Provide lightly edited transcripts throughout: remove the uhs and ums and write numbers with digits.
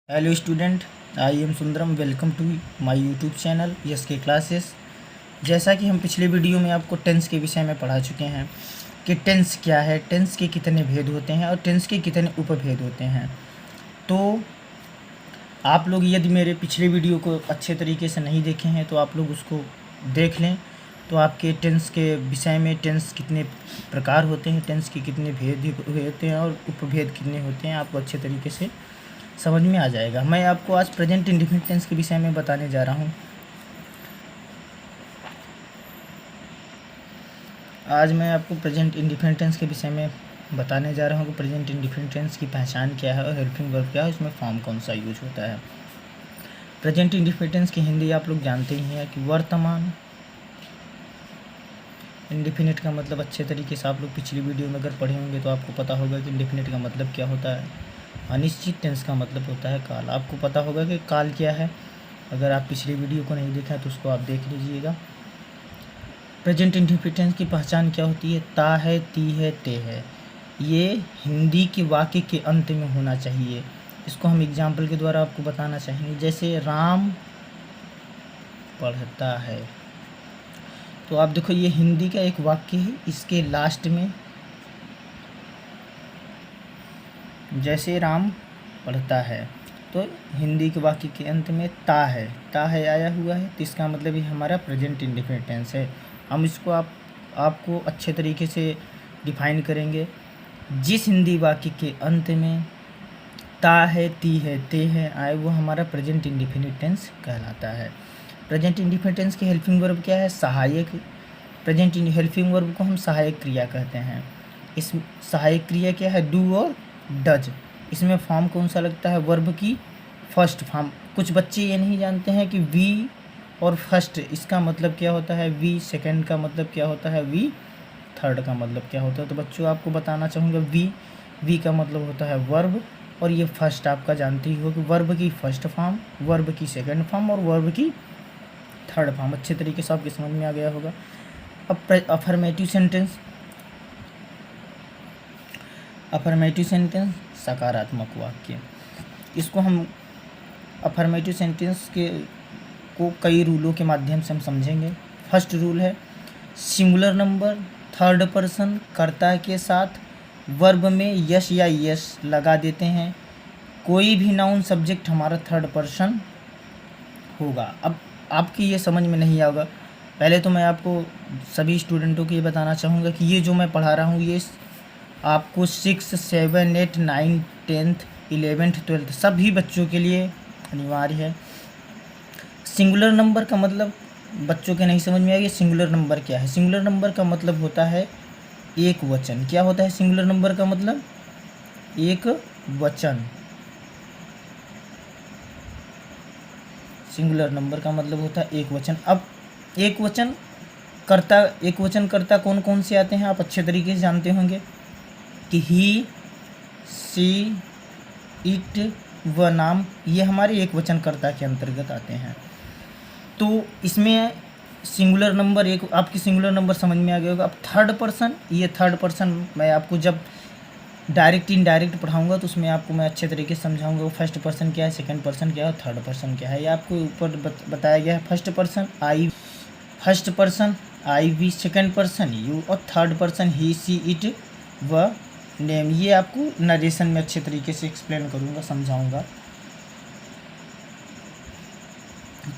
Hello student, I am Sundaram. Welcome to my YouTube channel yes के classes. जैसा कि हम पिछले वीडियो में आपको टेंस के विषय में पढ़ा चुके हैं कि टेंस क्या है, टेंस के कितने भेद होते हैं और टेंस के कितने उपभेद होते हैं। तो आप लोग यदि मेरे पिछले वीडियो को अच्छे तरीके से नहीं देखे हैं तो आप लोग उसको देख लें, तो आपके टेंस के विषय में टेंस कितने प्रकार होते हैं, टेंस के कितने भेद होते हैं और उपभेद कितने होते हैं, आपको अच्छे तरीके से समझ में आ जाएगा। मैं आपको आज प्रेजेंट इंडेफिनिट टेंस के विषय में बताने जा रहा हूँ। आज मैं आपको प्रेजेंट इंडेफिनिट टेंस के विषय में बताने जा रहा हूँ कि प्रेजेंट इंडेफिनिट टेंस की पहचान क्या है और हेल्पिंग वर्ब क्या है, इसमें फॉर्म कौन सा यूज होता है। प्रेजेंट इंडेफिनिट टेंस की हिंदी आप लोग जानते ही हैं कि वर्तमान। इंडेफिनिट का मतलब अच्छे तरीके से आप लोग पिछली वीडियो में अगर पढ़े होंगे तो आपको पता होगा कि इंडेफिनिट का मतलब क्या होता है। अनिश्चित टेंस का मतलब होता है काल। आपको पता होगा कि काल क्या है। अगर आप पिछली वीडियो को नहीं देखा तो उसको आप देख लीजिएगा। प्रेजेंट इंडेफिनिट टेंस की पहचान क्या होती है? ता है, ती है, ते है। ये हिंदी के वाक्य के अंत में होना चाहिए। इसको हम एग्जाम्पल के द्वारा आपको बताना चाहेंगे। जैसे राम पढ़ता है, तो आप देखो ये हिंदी का एक वाक्य है, इसके लास्ट में जैसे राम पढ़ता है, तो हिंदी के वाक्य के अंत में ता है आया हुआ है, तो इसका मतलब ये हमारा प्रेजेंट इंडेफिनिट टेंस है। हम इसको आपको अच्छे तरीके से डिफाइन करेंगे। जिस हिंदी वाक्य के अंत में ता है, ती है, ते है आए, वो हमारा प्रेजेंट इंडेफिनिट टेंस कहलाता है। प्रेजेंट इंडेफिनिट टेंस के हेल्पिंग वर्ब क्या है? सहायक। प्रेजेंट हेल्पिंग वर्ब को हम सहायक क्रिया कहते हैं। इस सहायक क्रिया क्या है? डू और डज। इसमें फॉर्म कौन सा लगता है? वर्ब की फर्स्ट फॉर्म। कुछ बच्चे ये नहीं जानते हैं कि वी और फर्स्ट इसका मतलब क्या होता है, वी सेकंड का मतलब क्या होता है, वी थर्ड का मतलब क्या होता है। तो बच्चों आपको बताना चाहूँगा, वी का मतलब होता है वर्ब, और ये फर्स्ट आपका जानते ही हो कि वर्ब की फर्स्ट फॉर्म, वर्ब की सेकंड फॉर्म और वर्ब की थर्ड फॉर्म। अच्छे तरीके से आपके समझ में आ गया होगा। अब अफर्मेटिव सेंटेंस। अफर्मेटिव सेंटेंस सकारात्मक वाक्य। इसको हम अफर्मेटिव सेंटेंस को कई रूलों के माध्यम से हम समझेंगे। फर्स्ट रूल है सिंगुलर नंबर थर्ड पर्सन कर्ता के साथ वर्ब में यस या यस लगा देते हैं। कोई भी नाउन सब्जेक्ट हमारा थर्ड पर्सन होगा। अब आपकी ये समझ में नहीं आएगा। पहले तो मैं आपको सभी स्टूडेंटों को ये बताना चाहूँगा कि ये जो मैं पढ़ा रहा हूँ ये आपको 6, 7, 8, 9, 10th, 11th, 12th सभी बच्चों के लिए अनिवार्य है। सिंगुलर नंबर का मतलब बच्चों के नहीं समझ में आएगी। सिंगुलर नंबर क्या है? सिंगुलर नंबर का मतलब होता है एक वचन। क्या होता है सिंगुलर नंबर का मतलब? एक वचन। सिंगुलर नंबर का मतलब होता है एक वचन। अब एक वचन कर्ता कौन कौन से आते हैं आप अच्छे तरीके से जानते होंगे कि ही, सी, इट, व नाम, ये हमारे एक वचन कर्ता के अंतर्गत आते हैं। तो इसमें सिंगुलर नंबर एक आपकी सिंगुलर नंबर समझ में आ गया होगा। अब थर्ड पर्सन, ये थर्ड पर्सन मैं आपको जब डायरेक्ट इनडायरेक्ट पढ़ाऊंगा तो उसमें आपको मैं अच्छे तरीके से समझाऊंगा वो फर्स्ट पर्सन क्या है, सेकंड पर्सन क्या है और थर्ड पर्सन क्या है। ये आपको ऊपर बताया गया है। First person I, we, second person you और third person he, she, it, व नेम। ये आपको नरेशन में अच्छे तरीके से एक्सप्लेन करूँगा, समझाऊँगा।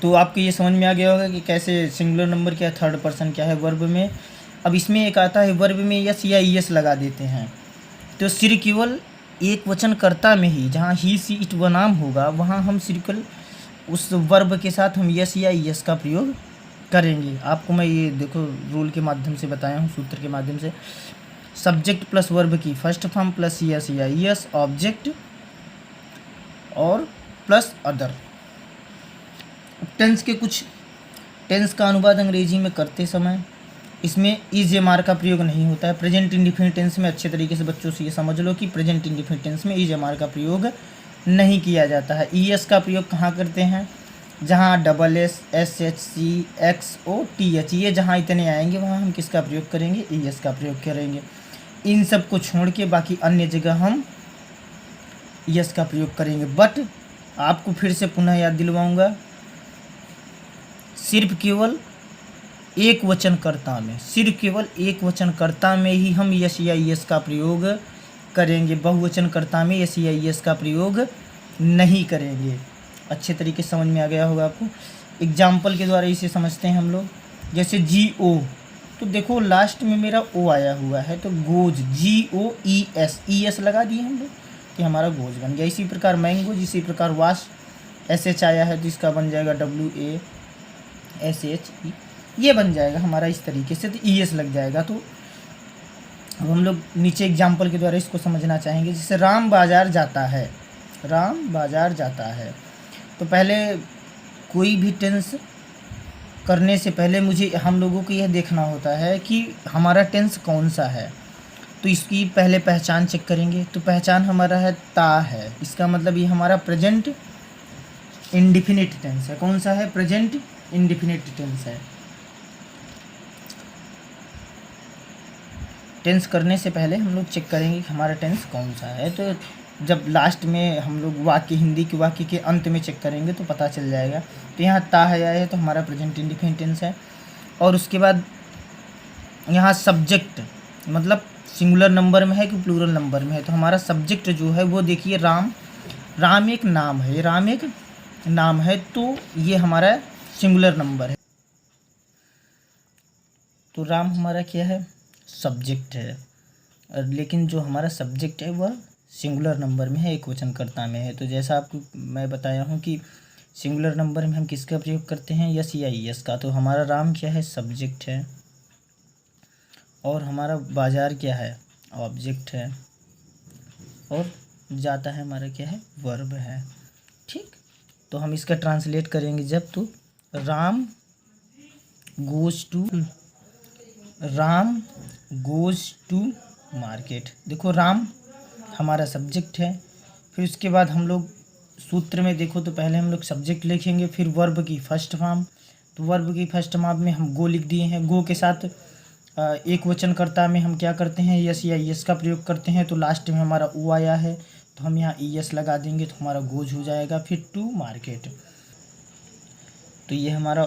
तो आपको ये समझ में आ गया होगा कि कैसे सिंगुलर नंबर क्या है, थर्ड पर्सन क्या है वर्ब में। अब इसमें एक आता है वर्ब में यस या यस लगा देते हैं। तो सिर्फ केवल एक वचन कर्ता में ही, जहाँ ही, सी, इट, व नाम होगा, वहाँ हम सिर्कल उस वर्ब के साथ हम यस या यस का प्रयोग करेंगे। आपको मैं ये देखो रूल के माध्यम से बताया हूँ, सूत्र के माध्यम से। सब्जेक्ट प्लस वर्ब की फर्स्ट फॉर्म प्लस यस या यस, ऑब्जेक्ट और प्लस अदर। टेंस का अनुवाद अंग्रेजी में करते समय इसमें इज एम आर का प्रयोग नहीं होता है। प्रेजेंट इंडेफिनिट टेंस में अच्छे तरीके से बच्चों से ये समझ लो कि प्रेजेंट इंडेफिनिट टेंस में इज एम आर का प्रयोग नहीं किया जाता है। ई एस का प्रयोग कहाँ करते हैं? जहाँ डबल एस, एस, एच, सी, एक्स, ओ, टी, एच, ये जहाँ इतने आएंगे वहाँ हम किसका प्रयोग करेंगे? ई एस का प्रयोग करेंगे। इन सब को छोड़ के बाकी अन्य जगह हम यस का प्रयोग करेंगे। बट आपको फिर से पुनः याद दिलवाऊंगा, सिर्फ केवल एक वचनकर्ता में, सिर्फ केवल एक वचनकर्ता में ही हम यस या यस का प्रयोग करेंगे, बहुवचनकर्ता में यस या यस का प्रयोग नहीं करेंगे। अच्छे तरीके से समझ में आ गया होगा आपको। एग्जाम्पल के द्वारा इसे समझते हैं हम लोग। जैसे GO, तो देखो लास्ट में मेरा O आया हुआ है, तो गोज, GOES, ES लगा दिए हम लोग, कि हमारा गोज बन गया। इसी प्रकार मैंगोज, इसी प्रकार वाश, SH आया है तो इसका बन जाएगा WASHE, ये बन जाएगा हमारा इस तरीके से, तो ES लग जाएगा। तो अब हम लोग नीचे एग्जाम्पल के द्वारा इसको समझना चाहेंगे। जैसे राम बाजार जाता है, राम बाजार जाता है, तो पहले कोई भी टेंस करने से पहले मुझे हम लोगों को यह देखना होता है कि हमारा टेंस कौन सा है। तो इसकी पहले पहचान चेक करेंगे। तो पहचान हमारा है ता है, इसका मतलब ये हमारा प्रेजेंट इंडिफिनिट टेंस है। कौन सा है? प्रेजेंट इंडिफिनिट टेंस है। टेंस करने से पहले हम लोग चेक करेंगे कि हमारा टेंस कौन सा है। तो जब लास्ट में हम लोग वाक्य, हिंदी के वाक्य के अंत में चेक करेंगे तो पता चल जाएगा। तो यहाँ ता है तो हमारा प्रेजेंट इंडिफिनिट टेंस है। और उसके बाद यहाँ सब्जेक्ट, मतलब सिंगुलर नंबर में है कि प्लूरल नंबर में है। तो हमारा सब्जेक्ट जो है वो देखिए राम, राम एक नाम है, राम एक नाम है, तो ये हमारा सिंगुलर नंबर है। तो राम हमारा क्या है? सब्जेक्ट है। लेकिन जो हमारा सब्जेक्ट है वह सिंगुलर नंबर में है, एक वचनकर्ता में है। तो जैसा आपको मैं बताया हूँ कि सिंगुलर नंबर में हम किसका प्रयोग करते हैं? यस या यस का। तो हमारा राम क्या है? सब्जेक्ट है। और हमारा बाजार क्या है? ऑब्जेक्ट है। और जाता है हमारा क्या है? वर्ब है। ठीक, तो हम इसका ट्रांसलेट करेंगे जब, तो राम गोज़ टू मार्केट। देखो राम हमारा सब्जेक्ट है। फिर उसके बाद हम लोग सूत्र में देखो तो पहले हम लोग सब्जेक्ट लिखेंगे, फिर वर्ब की फर्स्ट फॉर्म। तो वर्ब की फर्स्ट फॉर्म में हम गो लिख दिए हैं। गो के साथ एक वचनकर्ता में हम क्या करते हैं? यस या यस का प्रयोग करते हैं। तो लास्ट में हमारा ओ आया है तो हम यहाँ ES लगा देंगे तो हमारा गोज हो जाएगा। फिर टू मार्केट, तो ये हमारा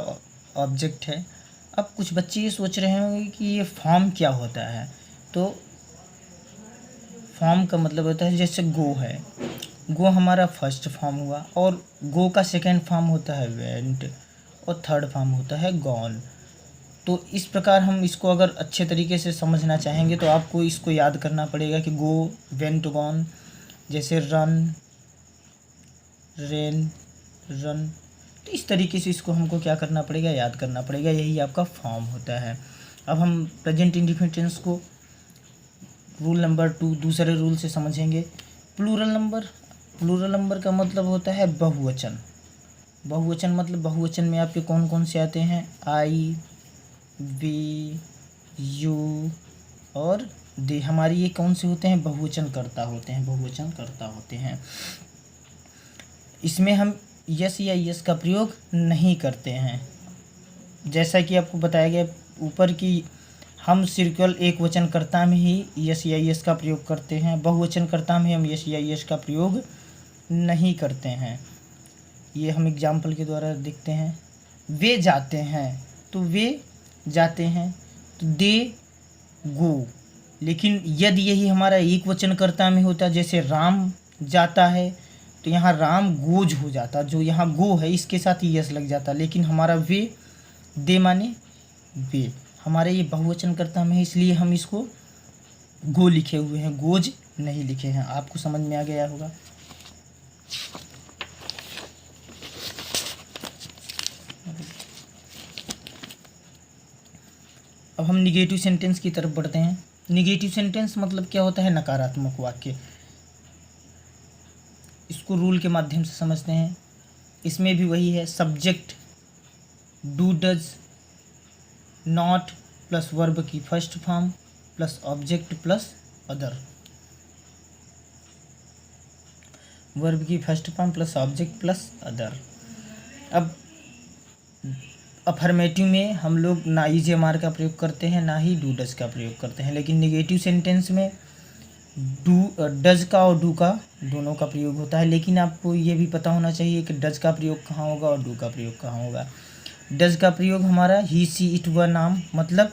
ऑब्जेक्ट है। अब कुछ बच्चे ये सोच रहे होंगे कि ये फॉर्म क्या होता है। तो फॉर्म का मतलब होता है, जैसे गो है, गो हमारा फर्स्ट फॉर्म हुआ, और गो का सेकंड फॉर्म होता है वेंट, और थर्ड फॉर्म होता है गॉन। तो इस प्रकार हम इसको अगर अच्छे तरीके से समझना चाहेंगे तो आपको इसको याद करना पड़ेगा कि गो, वेंट, गॉन। जैसे रन, रेन, रन, तो इस तरीके से इसको हमको क्या करना पड़ेगा? याद करना पड़ेगा। यही आपका फॉर्म होता है। अब हम प्रेजेंट इंडिफिनिट टेंस को रूल नंबर 2 दूसरे रूल से समझेंगे। प्लूरल नंबर, प्लूरल नंबर का मतलब होता है बहुवचन। बहुवचन मतलब बहुवचन में आपके कौन कौन से आते हैं? आई, वी, यू और दे। हमारी ये कौन से होते हैं? बहुवचन कर्ता होते हैं, बहुवचन कर्ता होते हैं। इसमें हम यस या यस का प्रयोग नहीं करते हैं। जैसा कि आपको बताया गया ऊपर कि हम सिर्फ केवल एक वचनकर्ता में ही यस या यस का प्रयोग करते हैं, बहुवचनकर्ता में हम यस या यस का प्रयोग नहीं करते हैं। ये हम एग्जाम्पल के द्वारा देखते हैं। वे जाते हैं, तो वे जाते हैं, तो दे गो। लेकिन यदि यही हमारा एक वचनकर्ता में होता, जैसे राम जाता है, तो यहाँ राम गोज हो जाता। जो यहाँ गो है इसके साथ ही यस लग जाता। लेकिन हमारा वे, दे माने वे, हमारे ये बहुवचनकर्ता में है, इसलिए हम इसको गो लिखे हुए हैं, गोज नहीं लिखे हैं। आपको समझ में आ गया होगा। अब हम निगेटिव सेंटेंस की तरफ बढ़ते हैं। निगेटिव सेंटेंस मतलब क्या होता है? नकारात्मक वाक्य। इसको रूल के माध्यम से समझते हैं। इसमें भी वही है, subject do, does, not plus verb की first form plus object plus other. Verb की first form plus object plus other. अब अफर्मेटिव में हम लोग ना IJMR का प्रयोग करते हैं, ना ही डू डज का प्रयोग करते हैं। लेकिन निगेटिव सेंटेंस में डज का और डू का दोनों का प्रयोग होता है, लेकिन आपको ये भी पता होना चाहिए कि डज का प्रयोग कहाँ होगा और डू का प्रयोग कहाँ होगा। डज का प्रयोग हमारा ही सी इट वह नाम मतलब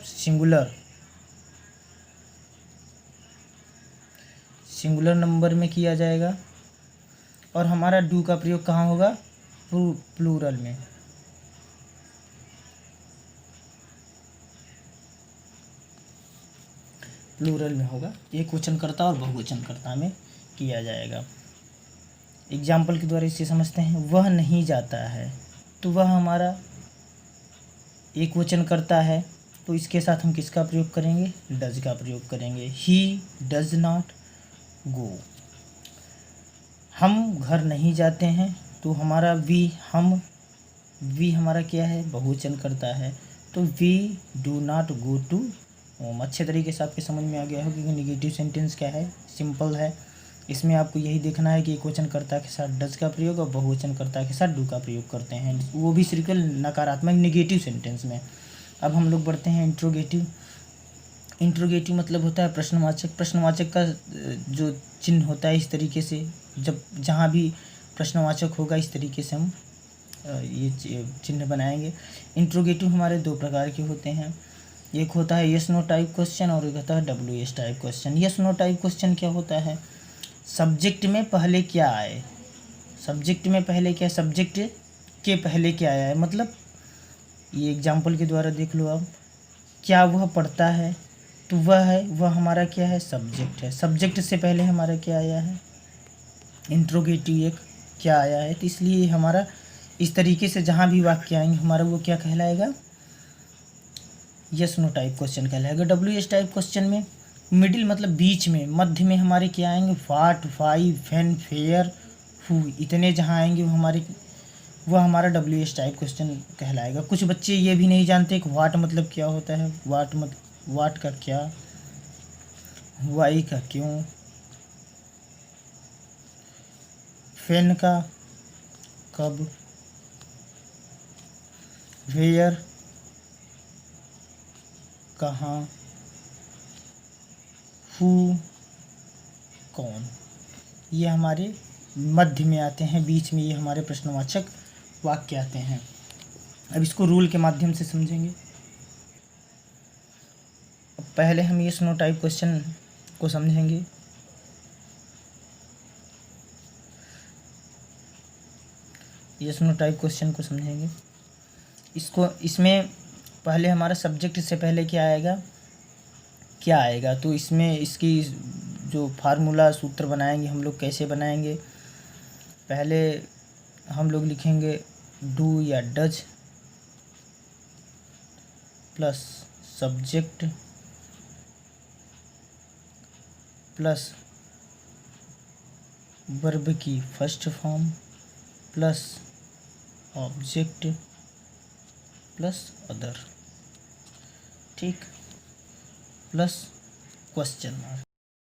सिंगुलर नंबर में किया जाएगा, और हमारा डू का प्रयोग कहाँ होगा, प्लूरल में। प्लूरल में होगा, एक वचनकर्ता और बहुवचनकर्ता में किया जाएगा। एग्जाम्पल के द्वारा इसे समझते हैं। वह नहीं जाता है, तो वह हमारा एक वचनकर्ता है, तो इसके साथ हम किसका प्रयोग करेंगे, डज का प्रयोग करेंगे। He does not go. हम घर नहीं जाते हैं, तो हमारा वी हमारा क्या है, बहुवचन करता है, तो we do not go to home. अच्छे तरीके से आपके समझ में आ गया होगा कि निगेटिव सेंटेंस क्या है, सिंपल है। इसमें आपको यही देखना है कि एक वचनकर्ता के साथ डज का प्रयोग और बहुवचनकर्ता के साथ डू का प्रयोग करते हैं, वो भी सिर्फ नकारात्मक निगेटिव सेंटेंस में। अब हम लोग बढ़ते हैं इंट्रोगेटिव। इंट्रोगेटिव मतलब होता है प्रश्नवाचक। प्रश्नवाचक का जो चिन्ह होता है इस तरीके से, जब जहाँ भी प्रश्नवाचक होगा इस तरीके से हम ये चिन्ह बनाएंगे। इंट्रोगेटिव हमारे दो प्रकार के होते हैं, एक होता है यस नो टाइप क्वेश्चन और एक होता है WS type question. Yes no type question क्या होता है, सब्जेक्ट में पहले क्या आए, सब्जेक्ट में पहले क्या, सब्जेक्ट के पहले क्या आया है, मतलब ये एग्जाम्पल के द्वारा देख लो आप। क्या वह पढ़ता है, तो वह हमारा क्या है, सब्जेक्ट है। सब्जेक्ट से पहले हमारा क्या आया है, इंट्रोगेटिव एक क्या आया है, तो इसलिए हमारा इस तरीके से जहाँ भी वाक्य आएंगे हमारा वो क्या कहलाएगा, यस नो टाइप क्वेश्चन कहलाएगा। WS टाइप क्वेश्चन में मिडिल मतलब बीच में, मध्य में हमारे क्या आएंगे, what, why, when, where, who, इतने जहाँ आएंगे वो हमारा WS टाइप क्वेश्चन कहलाएगा। कुछ बच्चे ये भी नहीं जानते कि व्हाट मतलब क्या होता है, व्हाट का क्या, वाई का क्यों, व्हेन का कब, वेयर कहाँ, हु कौन। ये हमारे मध्य में आते हैं, बीच में ये हमारे प्रश्नवाचक वाक्य आते हैं। अब इसको रूल के माध्यम से समझेंगे। पहले हम यस नो टाइप क्वेश्चन को समझेंगे। यस नो टाइप क्वेश्चन को समझेंगे। इसमें पहले हमारा सब्जेक्ट से पहले क्या आएगा, तो इसमें इसकी जो फार्मूला सूत्र बनाएंगे हम लोग, कैसे बनाएंगे, पहले हम लोग लिखेंगे डू या does plus subject plus verb की first form plus object plus other, ठीक, प्लस क्वेश्चन मार्क।